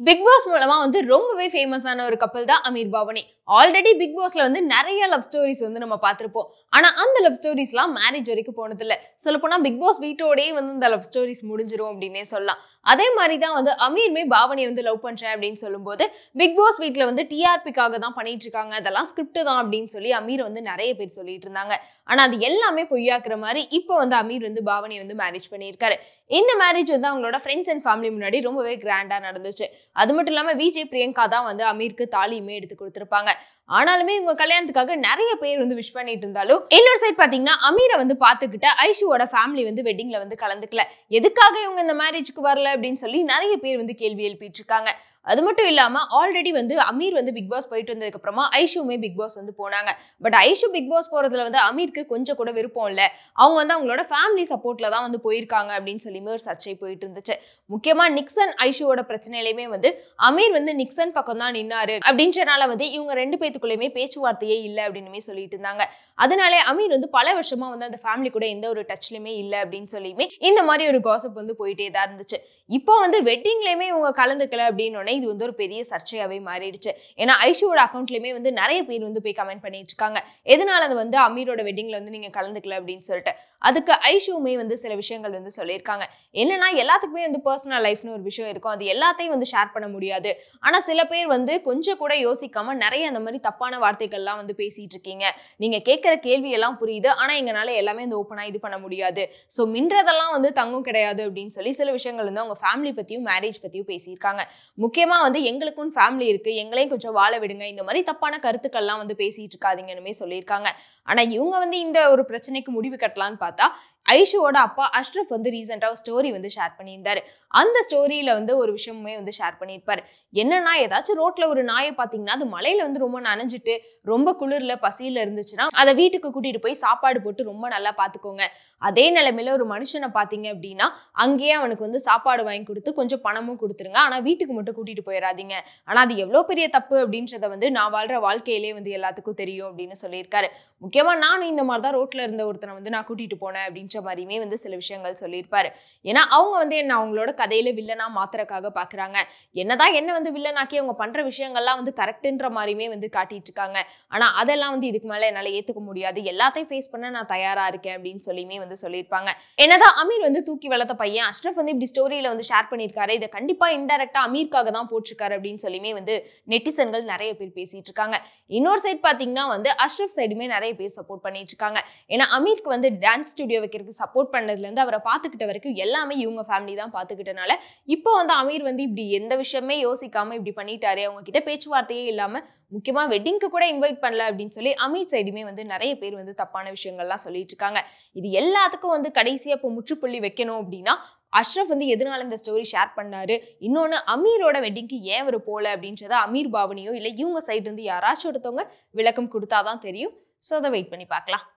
Big pass மூலமா ரொம்பவே ஃபேமஸான ஒரு கப்பல் தான் அமீர் பாவனி. ஆல்ரெடி பிக் பாஸ்ல நிறைய லவ் ஸ்டோரிஸ் நம்ம பார்த்திருப்போம். ஆனா அந்த லவ் ஸ்டோரிஸ்லாம் மேரேஜ் வரைக்கும் போனது இல்ல. சொல்லப்போனா பிக் பாஸ் வீட்டோடயே இந்த லவ் ஸ்டோரிஸ் முடிஞ்சிரும் அப்படின்னே சொல்லலாம். அதே மாதிரி தான் அமீருமே பாவனியை லவ் பண்றேன் அப்படின்னு சொல்லும்போது பிக் பாஸ் வீட்ல டிஆர்பிக்காக தான் பண்ணிட்டு இருக்காங்க, அதெல்லாம் ஸ்கிரிப்ட் தான் அப்படின்னு சொல்லி அமீர் நிறைய பேர் சொல்லிட்டு இருந்தாங்க. ஆனா அது எல்லாமே பொய்யாக்குற மாதிரி இப்போ அமீர் பாவனி மேரேஜ் பண்ணியிருக்காரு. இந்த மேரேஜ் அவங்களோட ஃப்ரெண்ட்ஸ் அண்ட் ஃபேமிலி முன்னாடி ரொம்பவே கிராண்டா நடந்துச்சு. அது மட்டும் இல்லாம விஜய் பிரியங்கா தான் அமீருக்கு தாலியுமே எடுத்து கொடுத்திருப்பாங்க. ஆனாலுமே இவங்க கல்யாணத்துக்காக நிறைய பேர் விஷ் பண்ணிட்டு இருந்தாலும் இன்னொரு சைட் பாத்தீங்கன்னா அமீரை பாத்துக்கிட்ட ஐஷுவோட ஃபேமிலி வெட்டிங்ல கலந்துக்கல. எதுக்காக இவங்க இந்த மேரேஜ்க்கு வரல அப்படின்னு சொல்லி நிறைய பேர் கேள்வி எழுப்பிட்டு இருக்காங்க. அது மட்டும் இல்லாம ஆல்ரெடி அமீர் பிக் பாஸ் போயிட்டு வந்ததுக்கு அப்புறமா ஐஷுமே பிக் பாஸ் போனாங்க. பட் ஐஷு பிக் பாஸ் போறதுல அமீருக்கு கொஞ்சம் கூட விருப்பம் இல்ல. அவங்க அவங்களோட ஃபேமிலி சப்போர்ட்ல தான் போயிருக்காங்க அப்படின்னு சொல்லி ஒரு சர்ச்சை போயிட்டு இருந்துச்சு. முக்கியமா நிக்சன் ஐஷுவோட பிரச்சனையிலுமே அமீர் நிக்சன் பக்கம் தான் நின்னாரு அப்படின்றனால இவங்க ரெண்டு பேத்துக்குள்ளயுமே பேச்சுவார்த்தையே இல்லை அப்படின்னு சொல்லிட்டு இருந்தாங்க. அதனாலே அமீர் பல வருஷமா அந்த ஃபேமிலி கூட எந்த ஒரு டச்லயுமே இல்ல அப்படின்னு சொல்லியுமே இந்த மாதிரி ஒரு காசிப் போயிட்டே தான் இருந்துச்சு. இப்போ வெட்டிங்லயுமே இவங்க கலந்துக்கல அப்படின்னு இது ஒரு பெரிய சர்ச்சையாவே மாறிடுச்சு. ஏன்னா ஐஷுவோட அக்கௌண்ட்லயுமே நிறைய பேர் போய் கமெண்ட் பண்ணிட்டு இருக்காங்க, எதனால அது அமீரோட வெட்டிங்ல நீங்க கலந்துக்கல அப்படின்னு சொல்லிட்டு. அதுக்கு ஐஷுமே சில விஷயங்கள் சொல்லியிருக்காங்க. என்னன்னா எல்லாத்துக்குமே பர்சனல் லைஃப்னு ஒரு விஷயம் இருக்கும், அது எல்லாத்தையும் ஷேர் பண்ண முடியாது. ஆனா சில பேர் கொஞ்சம் கூட யோசிக்காம நிறைய அந்த மாதிரி தப்பான வார்த்தைகள்லாம் பேசிட்டு இருக்கீங்க. நீங்க கேட்கிற கேள்வி எல்லாம் புரியுது, ஆனா எங்கனால எல்லாமே ஓப்பனா இது பண்ண முடியாது. சோ மின்றதெல்லாம் தங்கம் கிடையாது அப்படின்னு சொல்லி சில விஷயங்கள் அவங்க ஃபேமிலி பத்தியும் மேரேஜ் பத்தியும் பேசியிருக்காங்க. முக்கியமா எங்களுக்கும் ஃபேமிலி இருக்கு, எங்களையும் கொஞ்சம் வாழ விடுங்க, இந்த மாதிரி தப்பான கருத்துக்கள்லாம் பேசிட்டு இருக்காதீங்கன்னு சொல்லியிருக்காங்க. ஆனா இவங்க இந்த ஒரு பிரச்சனைக்கு முடிவு கட்டலான்னு பார்த்தா ஐஷுவோட அப்பா அஷ்ரஃப் ரீசெண்டா ஒரு ஸ்டோரி ஷேர் பண்ணியிருந்தாரு. அந்த ஸ்டோரியில ஒரு விஷயமே ஷேர் பண்ணியிருப்பாரு. என்னன்னா ஏதாச்சும் ரோட்ல ஒரு நாயை பாத்தீங்கன்னா அது மலையில ரொம்ப நனைஞ்சிட்டு ரொம்ப குளிர்ல பசியில இருந்துச்சுன்னா அதை வீட்டுக்கு கூட்டிட்டு போய் சாப்பாடு போட்டு ரொம்ப நல்லா பாத்துக்கோங்க. அதே நிலைமையில ஒரு மனுஷனை பாத்தீங்க அப்படின்னா அங்கேயே அவனுக்கு சாப்பாடு வாங்கி கொடுத்து கொஞ்சம் பணமும் கொடுத்துருங்க, ஆனா வீட்டுக்கு மட்டும் கூட்டிட்டு போயிடாதீங்க. ஆனா அது எவ்வளவு பெரிய தப்பு அப்படின்றத நான் வாழ்ற வாழ்க்கையிலே எல்லாத்துக்கும் தெரியும் அப்படின்னு சொல்லியிருக்காரு. முக்கியமா நானும் இந்த மாதிரிதான் ரோட்ல இருந்த ஒருத்தனை நான் கூட்டிட்டு போனேன் அப்படின்ற மாதிரியுமே சில விஷயங்கள் சொல்லியிருப்பாரு. ஏன்னா அவங்க என்ன அவங்களோட கதையில வில்லனா மாத்திரக்காக பாக்குறாங்க. என்னதான் என்ன வில்லனாக்கி அவங்க பண்ற விஷயங்கள்லாம் கரெக்ட்ன்ற மாதிரியுமே காட்டிட்டு இருக்காங்க. ஆனா அதெல்லாம் இதுக்கு மேல என்னால ஏத்துக்க முடியாது, எல்லாத்தையும் ஃபேஸ் பண்ண நான் தயாரா இருக்கேன் அப்படின்னு சொல்லியுமே சொல்லியிருப்பாங்க. என்னதான் அமீர் தூக்கி வளர்த்த பையன் அஷ்ரஃப் இப்படி ஸ்டோரியில ஷேர் பண்ணியிருக்காரு, இதை கண்டிப்பா இன்டைரக்டா அமீருக்காக தான் போட்டிருக்காரு அப்படின்னு சொல்லியுமே நெட்டிசன்கள் நிறைய பேர் பேசிட்டு இருக்காங்க. இன்னொரு சைட் பாத்தீங்கன்னா அஷ்ரஃப் சைடுமே நிறைய பேர் சப்போர்ட் பண்ணிட்டு இருக்காங்க. ஏன்னா அமீருக்கு டான்ஸ் ஸ்டுடியோ வைக்கிறதுக்கு சப்போர்ட் பண்ணதுல இருந்து அவரை பாத்துக்கிட்ட வரைக்கும் எல்லாமே இவங்க ஃபேமிலி தான் பாத்துக்கிட்டனால இப்போ அமீர் இப்படி எந்த விஷயமே யோசிக்காம இப்படி பண்ணிட்டாரு, அவங்க கிட்ட பேச்சுவார்த்தையே இல்லாம முக்கியமா வெட்டிங்க்கு கூட இன்வைட் பண்ணல அப்படின்னு சொல்லி அமீர் சைடுமே நிறைய பேர் தப்பான விஷயங்கள்லாம் சொல்லிட்டு இருக்காங்க. இது எல்லாத்துக்கும் கடைசியா இப்போ முற்றுப்புள்ளி வைக்கணும் அப்படின்னா அஷ்ரஃப் எதனால இந்த ஸ்டோரி ஷேர் பண்ணாரு, இன்னொன்னு அமீரோட வெட்டிங்க்கு ஏன் அவர் போல அப்படின்றத அமீர் பாவனியோ இல்ல இவங்க சைடு யாராச்சும் ஒருத்தவங்க விளக்கம் கொடுத்தாதான் தெரியும். சோ அதை வெயிட் பண்ணி பார்க்கலாம்.